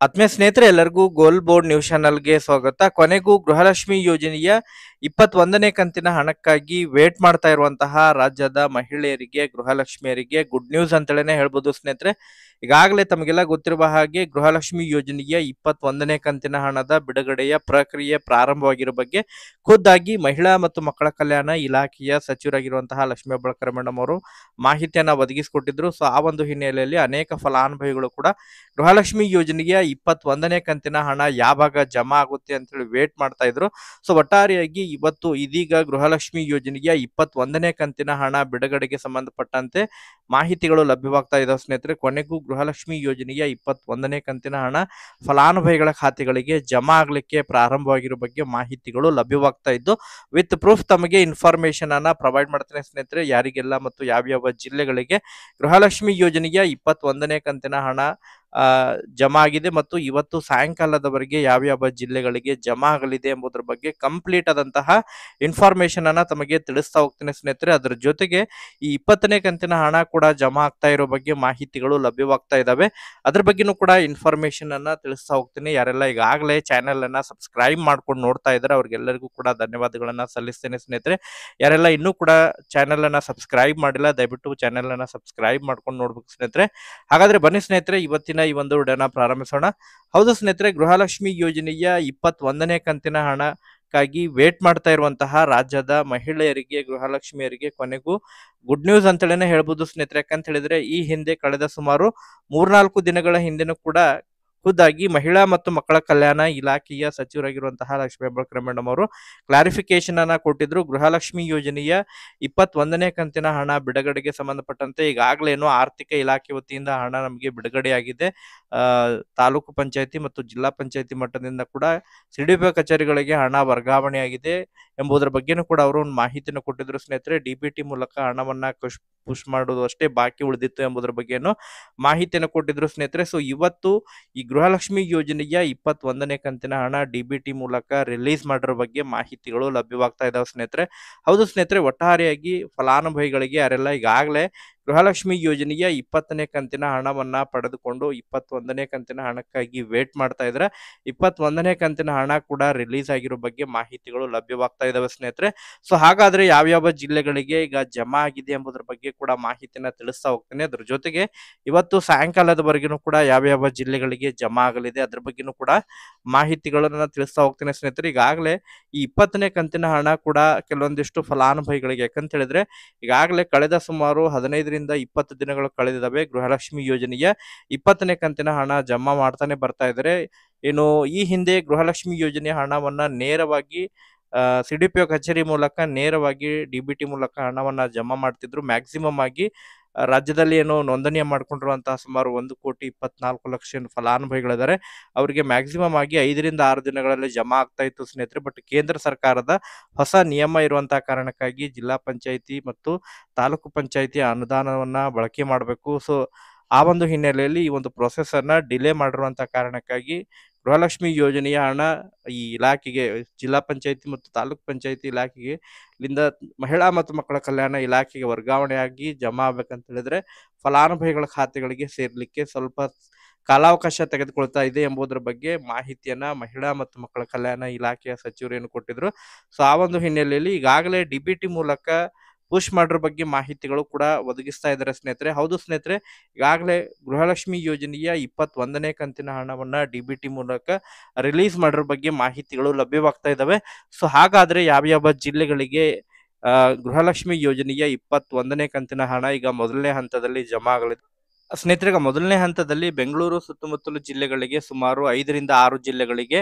ಆತ್ಮೀಯ ಸ್ನೇಹಿತರೆ ಎಲ್ಲರಿಗೂ ಗೋಲ್ ಬೋರ್ಡ್ ನ್ಯೂಸ್ ಚಾನಲ್ಗೆ ಸ್ವಾಗತ. ಕೊನೆಗೂ ಗೃಹಲಕ್ಷ್ಮಿ ಯೋಜನೆಯ 21ನೇ ಕಂತಿನ ಹಣಕ್ಕಾಗಿ ವೇಟ್ ಮಾಡ್ತಾ ಇರುವಂತಹ ರಾಜ್ಯದ ಮಹಿಳೆಯರಿಗೆ, ಗೃಹಲಕ್ಷ್ಮಿಯರಿಗೆ ಗುಡ್ ನ್ಯೂಸ್ ಅಂತೇಳಿನೇ ಹೇಳ್ಬೋದು ಸ್ನೇಹಿತರೆ. ಈಗಾಗಲೇ ತಮಗೆಲ್ಲ ಗೊತ್ತಿರುವ ಹಾಗೆ ಗೃಹಲಕ್ಷ್ಮಿ ಯೋಜನೆಯ 21ನೇ ಕಂತಿನ ಹಣದ ಬಿಡುಗಡೆಯ ಪ್ರಕ್ರಿಯೆ ಪ್ರಾರಂಭವಾಗಿರೋ ಬಗ್ಗೆ ಖುದ್ದಾಗಿ ಮಹಿಳಾ ಮತ್ತು ಮಕ್ಕಳ ಕಲ್ಯಾಣ ಇಲಾಖೆಯ ಸಚಿವರಾಗಿರುವಂತಹ ಲಕ್ಷ್ಮೀ ಹೆಬ್ಬಾಳ್ಕರ್ ಮೇಡಮ್ ಅವರು ಮಾಹಿತಿಯನ್ನ ಒದಗಿಸಿಕೊಟ್ಟಿದ್ರು. ಸೊ ಆ ಒಂದು ಹಿನ್ನೆಲೆಯಲ್ಲಿ ಅನೇಕ ಫಲಾನುಭವಿಗಳು ಕೂಡ ಗೃಹಲಕ್ಷ್ಮಿ ಯೋಜನೆಯ 21ನೇ ಕಂತಿನ ಹಣ ಯಾವಾಗ ಜಮಾ ಆಗುತ್ತೆ ಅಂತೇಳಿ ವೇಟ್ ಮಾಡ್ತಾ ಇದ್ರು. ಸೊ ಒಟ್ಟಾರೆಯಾಗಿ ಇದೀಗ ಗೃಹಲಕ್ಷ್ಮಿ ಯೋಜನೆಯ 21ನೇ ಕಂತಿನ ಹಣ ಬಿಡುಗಡೆಗೆ ಸಂಬಂಧಪಟ್ಟಂತೆ ಮಾಹಿತಿಗಳು ಲಭ್ಯವಾಗ್ತಾ ಇದಾವೆ ಸ್ನೇಹಿತರೆ. ಕೊನೆಗೂ ಗೃಹಲಕ್ಷ್ಮಿ ಯೋಜನೆಯ 21ನೇ ಕಂತಿನ ಹಣ ಫಲಾನುಭವಿಗಳ ಖಾತೆಗಳಿಗೆ ಜಮಾ ಆಗ್ಲಿಕ್ಕೆ ಪ್ರಾರಂಭವಾಗಿರೋ ಬಗ್ಗೆ ಮಾಹಿತಿಗಳು ಲಭ್ಯವಾಗ್ತಾ ಇದ್ದು, ವಿತ್ ಪ್ರೂಫ್ ತಮಗೆ ಇನ್ಫಾರ್ಮೇಶನ್ ಅನ್ನ ಪ್ರೊವೈಡ್ ಮಾಡ್ತೇನೆ ಸ್ನೇಹಿತರೆ. ಯಾರಿಗೆಲ್ಲ ಮತ್ತು ಯಾವ್ಯಾವ ಜಿಲ್ಲೆಗಳಿಗೆ ಗೃಹಲಕ್ಷ್ಮಿ ಯೋಜನೆಯ 21ನೇ ಕಂತಿನ ಹಣ ಜಮಾ ಆಗಿದೆ ಮತ್ತು ಇವತ್ತು ಸಾಯಂಕಾಲದವರೆಗೆ ಯಾವ್ಯಾವ ಜಿಲ್ಲೆಗಳಿಗೆ ಜಮಾ ಆಗಲಿದೆ ಎಂಬುದರ ಬಗ್ಗೆ ಕಂಪ್ಲೀಟ್ ಆದಂತಹ ಇನ್ಫಾರ್ಮೇಶನ್ ಅನ್ನ ತಮಗೆ ತಿಳಿಸ್ತಾ ಹೋಗ್ತೇನೆ ಸ್ನೇಹಿತರೆ. ಅದರ ಜೊತೆಗೆ ಈ 20ನೇ ಕಂತಿನ ಹಣ ಕೂಡ ಜಮಾ ಆಗ್ತಾ ಇರೋ ಬಗ್ಗೆ ಮಾಹಿತಿಗಳು ಲಭ್ಯವಾಗ್ತಾ ಇದಾವೆ. ಅದ್ರ ಬಗ್ಗೆನೂ ಕೂಡ ಇನ್ಫಾರ್ಮೇಶನ್ ಅನ್ನ ತಿಳಿಸ್ತಾ ಹೋಗ್ತೀನಿ. ಯಾರೆಲ್ಲ ಈಗಾಗಲೇ ಚಾನೆಲ್ ಅನ್ನ ಸಬ್ಸ್ಕ್ರೈಬ್ ಮಾಡ್ಕೊಂಡು ನೋಡ್ತಾ ಇದ್ದಾರೆ ಅವ್ರಿಗೆಲ್ಲರಿಗೂ ಕೂಡ ಧನ್ಯವಾದಗಳನ್ನ ಸಲ್ಲಿಸ್ತೇನೆ ಸ್ನೇಹಿತರೆ. ಯಾರೆಲ್ಲ ಇನ್ನೂ ಕೂಡ ಚಾನೆಲ್ ಅನ್ನ ಸಬ್ಸ್ಕ್ರೈಬ್ ಮಾಡಿಲ್ಲ, ದಯವಿಟ್ಟು ಚಾನೆಲ್ ಅನ್ನ ಸಬ್ಸ್ಕ್ರೈಬ್ ಮಾಡ್ಕೊಂಡು ನೋಡ್ಬೇಕು ಸ್ನೇಹಿತರೆ. ಹಾಗಾದ್ರೆ ಬನ್ನಿ ಸ್ನೇಹಿತರೆ, ಇವತ್ತಿನ ಈ ಒಂದು ವಿಡಿಯೋನ ಪ್ರಾರಂಭಿಸೋಣ. ಹೌದು ಸ್ನೇಹಿತರೆ, ಗೃಹಲಕ್ಷ್ಮಿ ಯೋಜನೆಯ 21ನೇ ಕಂತಿನ ಹಣಕ್ಕಾಗಿ ವೇಟ್ ಮಾಡ್ತಾ ಇರುವಂತಹ ರಾಜ್ಯದ ಮಹಿಳೆಯರಿಗೆ, ಗೃಹಲಕ್ಷ್ಮಿಯರಿಗೆ ಕೊನೆಗೂ ಗುಡ್ ನ್ಯೂಸ್ ಅಂತೇಳಿನೇ ಹೇಳ್ಬೋದು ಸ್ನೇಹಿತರೆ. ಯಾಕಂತ ಹೇಳಿದ್ರೆ ಈ ಹಿಂದೆ ಕಳೆದ ಸುಮಾರು 3-4 ದಿನಗಳ ಹಿಂದೆನೂ ಕೂಡ ಖುದ್ದಾಗಿ ಮಹಿಳಾ ಮತ್ತು ಮಕ್ಕಳ ಕಲ್ಯಾಣ ಇಲಾಖೆಯ ಸಚಿವರಾಗಿರುವಂತಹ ಲಕ್ಷ್ಮೀ ಹೆಬ್ಬಾಳ್ಕರ್ ಮೇಡಮ್ ಅವರು ಕ್ಲಾರಿಫಿಕೇಶನ್ ಅನ್ನ ಕೊಟ್ಟಿದ್ರು. ಗೃಹಲಕ್ಷ್ಮಿ ಯೋಜನೆಯ 21ನೇ ಕಂತಿನ ಹಣ ಬಿಡುಗಡೆಗೆ ಸಂಬಂಧಪಟ್ಟಂತೆ ಈಗಾಗಲೇನು ಆರ್ಥಿಕ ಇಲಾಖೆ ವತಿಯಿಂದ ಹಣ ನಮಗೆ ಬಿಡುಗಡೆಯಾಗಿದೆ. ತಾಲೂಕು ಪಂಚಾಯತಿ ಮತ್ತು ಜಿಲ್ಲಾ ಪಂಚಾಯತಿ ಮಟ್ಟದಿಂದ ಕೂಡ ಸಿಡಿಪಿಒ ಕಚೇರಿಗಳಿಗೆ ಹಣ ವರ್ಗಾವಣೆಯಾಗಿದೆ ಎಂಬುದರ ಬಗ್ಗೆನೂ ಕೂಡ ಅವರು ಒಂದು ಮಾಹಿತಿಯನ್ನು ಕೊಟ್ಟಿದ್ರು ಸ್ನೇಹಿತರೆ. ಡಿಬಿಟಿ ಮೂಲಕ ಹಣವನ್ನ ಪುಷ್ ಮಾಡುವುದು ಅಷ್ಟೇ ಬಾಕಿ ಉಳಿದಿತ್ತು ಎಂಬುದರ ಬಗ್ಗೆನೂ ಮಾಹಿತಿಯನ್ನು ಕೊಟ್ಟಿದ್ರು ಸ್ನೇಹಿತರೆ. ಸೊ ಇವತ್ತು ಈ ಗೃಹಲಕ್ಷ್ಮಿ ಯೋಜನೆಯ 21ನೇ ಕಂತಿನ ಹಣ ಡಿಬಿಟಿ ಮೂಲಕ ರಿಲೀಸ್ ಮಾಡಿರೋ ಬಗ್ಗೆ ಮಾಹಿತಿಗಳು ಲಭ್ಯವಾಗ್ತಾ ಇದಾವೆ ಸ್ನೇಹಿತರೆ. ಹೌದು ಸ್ನೇಹಿತರೆ, ಒಟ್ಟಾರೆಯಾಗಿ ಫಲಾನುಭವಿಗಳಿಗೆ ಯಾರೆಲ್ಲ ಈಗಾಗಲೇ ಗೃಹಲಕ್ಷ್ಮಿ ಯೋಜನೆಯ 20ನೇ ಕಂತಿನ ಹಣವನ್ನ ಪಡೆದುಕೊಂಡು 21ನೇ ಕಂತಿನ ಹಣಕ್ಕಾಗಿ ವೇಟ್ ಮಾಡ್ತಾ ಇದ್ರೆ 21ನೇ ಕಂತಿನ ಹಣ ಕೂಡ ರಿಲೀಸ್ ಆಗಿರೋ ಬಗ್ಗೆ ಮಾಹಿತಿಗಳು ಲಭ್ಯವಾಗ್ತಾ ಇದಾವೆ ಸ್ನೇಹಿತರೆ. ಸೊ ಹಾಗಾದ್ರೆ ಯಾವ್ಯಾವ ಜಿಲ್ಲೆಗಳಿಗೆ ಈಗ ಜಮಾ ಆಗಿದೆ ಎಂಬುದರ ಬಗ್ಗೆ ಕೂಡ ಮಾಹಿತಿನ ತಿಳಿಸ್ತಾ ಹೋಗ್ತೇನೆ. ಅದ್ರ ಜೊತೆಗೆ ಇವತ್ತು ಸಾಯಂಕಾಲದವರೆಗೂ ಕೂಡ ಯಾವ್ಯಾವ ಜಿಲ್ಲೆಗಳಿಗೆ ಜಮಾ ಆಗಲಿದೆ ಅದ್ರ ಬಗ್ಗೆನೂ ಕೂಡ ಮಾಹಿತಿಗಳನ್ನ ತಿಳಿಸ್ತಾ ಹೋಗ್ತೇನೆ ಸ್ನೇಹಿತರೆ. ಈಗಾಗಲೇ ಈ 20ನೇ ಕಂತಿನ ಹಣ ಕೂಡ ಕೆಲವೊಂದಿಷ್ಟು ಫಲಾನುಭವಿಗಳಿಗೆ, ಯಾಕಂತ ಹೇಳಿದ್ರೆ ಈಗಾಗಲೇ ಕಳೆದ ಸುಮಾರು 15-20 ದಿನಗಳು ಕಳೆದಿದ್ದಾವೆ. ಗೃಹಲಕ್ಷ್ಮಿ ಯೋಜನೆಯ 20ನೇ ಕಂತಿನ ಹಣ ಜಮಾ ಮಾಡ್ತಾನೆ ಬರ್ತಾ ಇದ್ದಾರೆ. ಏನು ಈ ಹಿಂದೆ ಗೃಹಲಕ್ಷ್ಮಿ ಯೋಜನೆಯ ಹಣವನ್ನ ನೇರವಾಗಿ ಸಿಡಿಪಿಒ ಕಚೇರಿ ಮೂಲಕ ನೇರವಾಗಿ ಡಿಬಿಟಿ ಮೂಲಕ ಹಣವನ್ನ ಜಮಾ ಮಾಡ್ತಿದ್ರು. ಮ್ಯಾಕ್ಸಿಮಮ್ ಆಗಿ ರಾಜ್ಯದಲ್ಲಿ ಏನು ನೋಂದಣಿ ಮಾಡ್ಕೊಂಡಿರುವಂತಹ ಸುಮಾರು 1,24,00,000 ಫಲಾನುಭವಿಗಳಿದ್ದಾರೆ. ಅವರಿಗೆ ಮ್ಯಾಕ್ಸಿಮಮ್ ಆಗಿ 5-6 ದಿನಗಳಲ್ಲಿ ಜಮಾ ಆಗ್ತಾ ಇತ್ತು ಸ್ನೇಹಿತರೆ. ಬಟ್ ಕೇಂದ್ರ ಸರ್ಕಾರದ ಹೊಸ ನಿಯಮ ಇರುವಂತಹ ಕಾರಣಕ್ಕಾಗಿ ಜಿಲ್ಲಾ ಪಂಚಾಯಿತಿ ಮತ್ತು ತಾಲೂಕು ಪಂಚಾಯಿತಿ ಅನುದಾನವನ್ನ ಬಳಕೆ ಮಾಡಬೇಕು. ಸೊ ಆ ಒಂದು ಹಿನ್ನೆಲೆಯಲ್ಲಿ ಈ ಒಂದು ಪ್ರೊಸೆಸ್ ಅನ್ನ ಡಿಲೇ ಮಾಡಿರುವಂತಹ ಕಾರಣಕ್ಕಾಗಿ ಗೃಹಲಕ್ಷ್ಮಿ ಯೋಜನೆಯ ಹಣ ಈ ಇಲಾಖೆಗೆ, ಜಿಲ್ಲಾ ಪಂಚಾಯಿತಿ ಮತ್ತು ತಾಲೂಕ್ ಪಂಚಾಯಿತಿ ಇಲಾಖೆಗೆ ಲಿಂದ ಮಹಿಳಾ ಮತ್ತು ಮಕ್ಕಳ ಕಲ್ಯಾಣ ಇಲಾಖೆಗೆ ವರ್ಗಾವಣೆಯಾಗಿ ಜಮಾ ಆಗ್ಬೇಕಂತ ಹೇಳಿದ್ರೆ ಫಲಾನುಭವಿಗಳ ಖಾತೆಗಳಿಗೆ ಸೇರ್ಲಿಕ್ಕೆ ಸ್ವಲ್ಪ ಕಾಲಾವಕಾಶ ತೆಗೆದುಕೊಳ್ತಾ ಇದೆ ಎಂಬುದರ ಬಗ್ಗೆ ಮಾಹಿತಿಯನ್ನ ಮಹಿಳಾ ಮತ್ತು ಮಕ್ಕಳ ಕಲ್ಯಾಣ ಇಲಾಖೆಯ ಸಚಿವರು ಏನು ಕೊಟ್ಟಿದ್ರು. ಸೊ ಆ ಒಂದು ಹಿನ್ನೆಲೆಯಲ್ಲಿ ಈಗಾಗಲೇ ಡಿಬಿಟಿ ಮೂಲಕ ಪುಷ್ ಮಾಡಿರೋ ಬಗ್ಗೆ ಮಾಹಿತಿಗಳು ಕೂಡ ಒದಗಿಸ್ತಾ ಇದ್ದಾರೆ ಸ್ನೇಹಿತರೆ. ಹೌದು ಸ್ನೇಹಿತರೆ, ಈಗಾಗಲೇ ಗೃಹಲಕ್ಷ್ಮಿ ಯೋಜನೆಯ 21ನೇ ಕಂತಿನ ಹಣವನ್ನ ಡಿಬಿಟಿ ಮೂಲಕ ರಿಲೀಸ್ ಮಾಡಿರೋ ಬಗ್ಗೆ ಮಾಹಿತಿಗಳು ಲಭ್ಯವಾಗ್ತಾ ಇದಾವೆ. ಸೊ ಹಾಗಾದ್ರೆ ಯಾವ್ಯಾವ ಜಿಲ್ಲೆಗಳಿಗೆ ಗೃಹಲಕ್ಷ್ಮಿ ಯೋಜನೆಯ 21ನೇ ಕಂತಿನ ಹಣ ಈಗ ಮೊದಲನೇ ಹಂತದಲ್ಲಿ ಜಮಾ ಆಗಲಿದೆ ಸ್ನೇಹಿತರೆ. ಈಗ ಮೊದಲನೇ ಹಂತದಲ್ಲಿ ಬೆಂಗಳೂರು ಸುತ್ತಮುತ್ತಲು ಜಿಲ್ಲೆಗಳಿಗೆ ಸುಮಾರು 5-6 ಜಿಲ್ಲೆಗಳಿಗೆ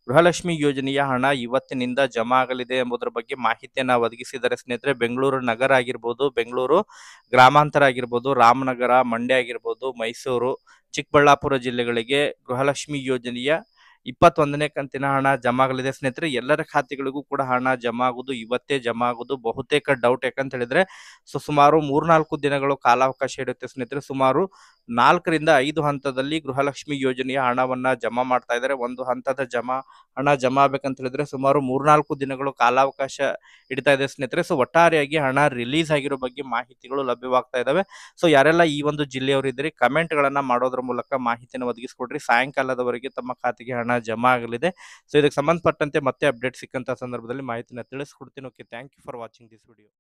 ಗೃಹಲಕ್ಷ್ಮಿ ಯೋಜನೆಯ ಹಣ ಇವತ್ತಿನಿಂದ ಜಮಾ ಆಗಲಿದೆ ಎಂಬುದರ ಬಗ್ಗೆ ಮಾಹಿತಿಯನ್ನ ಒದಗಿಸಿದ್ದಾರೆ ಸ್ನೇಹಿತರೆ. ಬೆಂಗಳೂರು ನಗರ ಆಗಿರ್ಬೋದು, ಬೆಂಗಳೂರು ಗ್ರಾಮಾಂತರ ಆಗಿರ್ಬೋದು, ರಾಮನಗರ, ಮಂಡ್ಯ ಆಗಿರ್ಬೋದು, ಮೈಸೂರು, ಚಿಕ್ಕಬಳ್ಳಾಪುರ ಜಿಲ್ಲೆಗಳಿಗೆ ಗೃಹಲಕ್ಷ್ಮಿ ಯೋಜನೆಯ 21ನೇ ಕಂತಿನ ಹಣ ಜಮಾ ಆಗಲಿದೆ ಸ್ನೇಹಿತರೆ. ಎಲ್ಲರ ಖಾತೆಗಳಿಗೂ ಕೂಡ ಹಣ ಜಮಾ ಆಗುವುದು ಇವತ್ತೇ ಜಮಾ ಆಗುವುದು ಬಹುತೇಕ ಡೌಟ್. ಯಾಕಂತ ಹೇಳಿದ್ರೆ ಸುಮಾರು 3-4 ದಿನಗಳು ಕಾಲಾವಕಾಶ ಇರುತ್ತೆ ಸ್ನೇಹಿತರೆ. ಸುಮಾರು 4ರಿಂದ 5 ಹಂತದಲ್ಲಿ ಗೃಹಲಕ್ಷ್ಮಿ ಯೋಜನೆಯ ಹಣವನ್ನ ಜಮಾ ಮಾಡ್ತಾ ಇದ್ದಾರೆ. ಒಂದು ಹಂತದ ಹಣ ಜಮಾ ಆಗ್ಬೇಕಂತ ಹೇಳಿದ್ರೆ ಸುಮಾರು 3-4 ದಿನಗಳು ಕಾಲಾವಕಾಶ ಹಿಡಿತಾ ಇದೆ ಸ್ನೇಹಿತರೆ. ಸೊ ಒಟ್ಟಾರೆಯಾಗಿ ಹಣ ರಿಲೀಸ್ ಆಗಿರೋ ಬಗ್ಗೆ ಮಾಹಿತಿಗಳು ಲಭ್ಯವಾಗ್ತಾ ಇದಾವೆ. ಸೊ ಯಾರೆಲ್ಲ ಈ ಒಂದು ಜಿಲ್ಲೆಯವರು ಇದ್ರಿ ಕಮೆಂಟ್ ಗಳನ್ನ ಮಾಡೋದ್ರ ಮೂಲಕ ಮಾಹಿತಿಯನ್ನು ಒದಗಿಸ್ಕೊಡ್ರಿ. ಸಾಯಂಕಾಲದವರೆಗೆ ತಮ್ಮ ಖಾತೆಗೆ ಹಣ ಜಮಾ ಆಗಲಿದೆ. ಸೊ ಇದಕ್ಕೆ ಸಂಬಂಧಪಟ್ಟಂತೆ ಮತ್ತೆ ಅಪ್ಡೇಟ್ ಸಿಕ್ಕಂತ ಸಂದರ್ಭದಲ್ಲಿ ಮಾಹಿತಿನ ತಿಳಿಸ್ಕೊಡ್ತೀನಿ. Okay, thank you for watching this video.